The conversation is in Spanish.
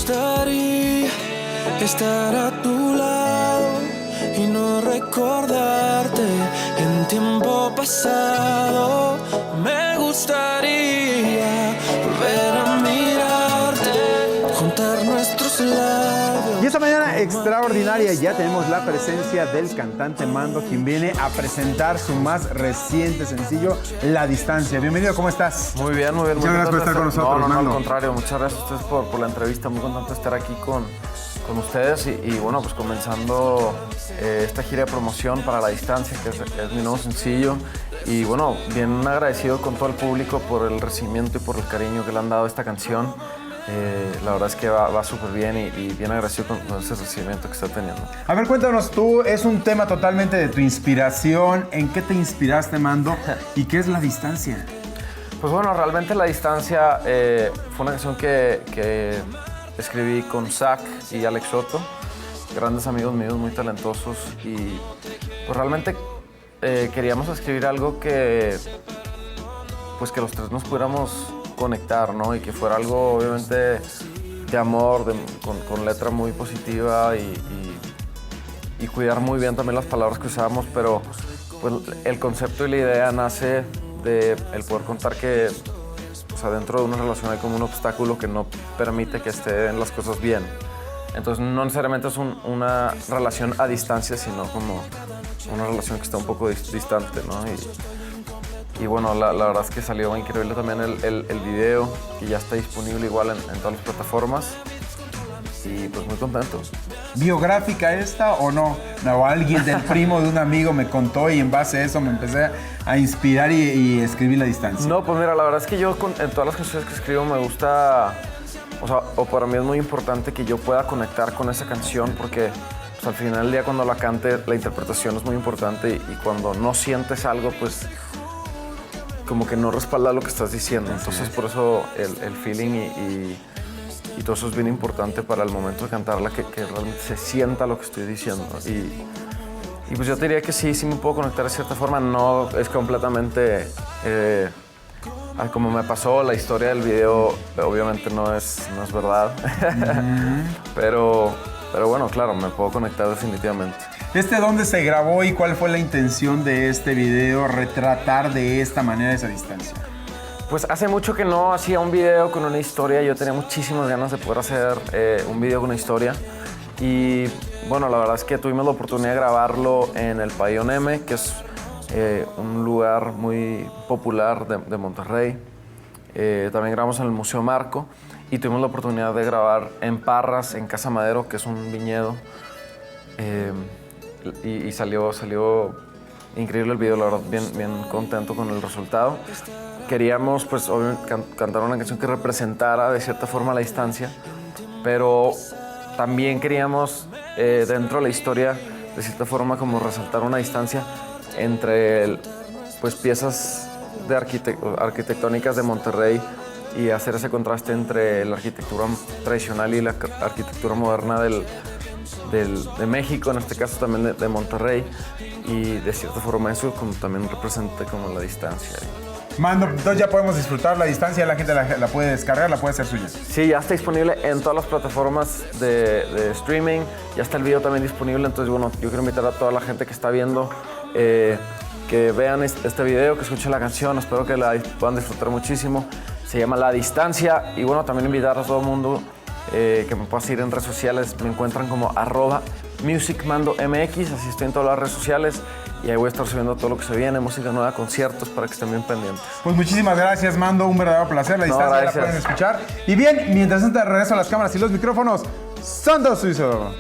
gustaría estar a tu lado y no recordarte en tiempo pasado. Me gustaría volver a mirarte, juntar nuestros labios. Y esta mañana extraordinaria ya tenemos la presencia del cantante Mando, quien viene a presentar su más reciente sencillo, La Distancia. Bienvenido, ¿cómo estás? Muy bien, muy bien. Muchas gracias por estar con nosotros, No, Mando. al contrario, muchas gracias a ustedes por la entrevista. Muy contento de estar aquí con ustedes y bueno, pues comenzando esta gira de promoción para La Distancia, que es mi nuevo sencillo. Y bueno, bien agradecido con todo el público por el recibimiento y por el cariño que le han dado a esta canción. La verdad es que va súper bien y bien agradecido con ese recibimiento que está teniendo. A ver, cuéntanos tú, es un tema totalmente de tu inspiración. ¿En qué te inspiraste, Mando? ¿Y qué es La Distancia? Pues bueno, realmente La Distancia fue una canción que escribí con Zach y Alex Soto, grandes amigos míos, muy talentosos. Y pues realmente queríamos escribir algo que los tres nos pudiéramos conectar, ¿no? Y que fuera algo obviamente de amor, con letra muy positiva y cuidar muy bien también las palabras que usábamos, pero pues el concepto y la idea nace de el poder contar que dentro de una relación hay como un obstáculo que no permite que estén las cosas bien. Entonces no necesariamente es una relación a distancia, sino como una relación que está un poco distante, ¿no? Y bueno, la verdad es que salió increíble también el video, que ya está disponible igual en todas las plataformas. Y pues muy contento. ¿Biográfica esta o no? O alguien del primo de un amigo me contó y en base a eso me empecé a inspirar y escribí La Distancia. No, pues mira, la verdad es que yo en todas las canciones que escribo me gusta, o para mí es muy importante que yo pueda conectar con esa canción porque pues, al final del día cuando la cante la interpretación es muy importante y cuando no sientes algo pues como que no respalda lo que estás diciendo. Entonces por eso el feeling y todo eso es bien importante para el momento de cantarla, que realmente se sienta lo que estoy diciendo. Y pues yo te diría que sí me puedo conectar de cierta forma. No es completamente como me pasó. La historia del video obviamente no es verdad. pero bueno, claro, me puedo conectar definitivamente. ¿Dónde se grabó y cuál fue la intención de este video? Retratar de esta manera esa distancia. Pues hace mucho que no hacía un video con una historia. Yo tenía muchísimas ganas de poder hacer un video con una historia. Y bueno, la verdad es que tuvimos la oportunidad de grabarlo en el Pabellón M, que es un lugar muy popular de Monterrey. También grabamos en el Museo Marco y tuvimos la oportunidad de grabar en Parras, en Casa Madero, que es un viñedo. Y salió increíble el video, la verdad, bien contento con el resultado. Queríamos, pues, obviamente, cantar una canción que representara de cierta forma la distancia, pero también queríamos, dentro de la historia, de cierta forma, como resaltar una distancia entre piezas de arquitectónicas de Monterrey y hacer ese contraste entre la arquitectura tradicional y la arquitectura moderna de México, en este caso también de Monterrey, y de cierta forma eso como también representa como la distancia. Mando, entonces ya podemos disfrutar La Distancia, la gente la puede descargar, la puede hacer suya. Sí, ya está disponible en todas las plataformas de streaming, ya está el video también disponible, entonces bueno, yo quiero invitar a toda la gente que está viendo que vean este video, que escuchen la canción, espero que la puedan disfrutar muchísimo. Se llama La Distancia y bueno, también invitar a todo el mundo que me pueda seguir en redes sociales, me encuentran como @musicmandomx, así estoy en todas las redes sociales. Y ahí voy a estar subiendo todo lo que se viene, música nueva, conciertos, para que estén bien pendientes. Pues muchísimas gracias, Mando. Un verdadero placer. La distancia la pueden escuchar. Y bien, mientras tanto regreso a las cámaras y los micrófonos, Santos Suizo.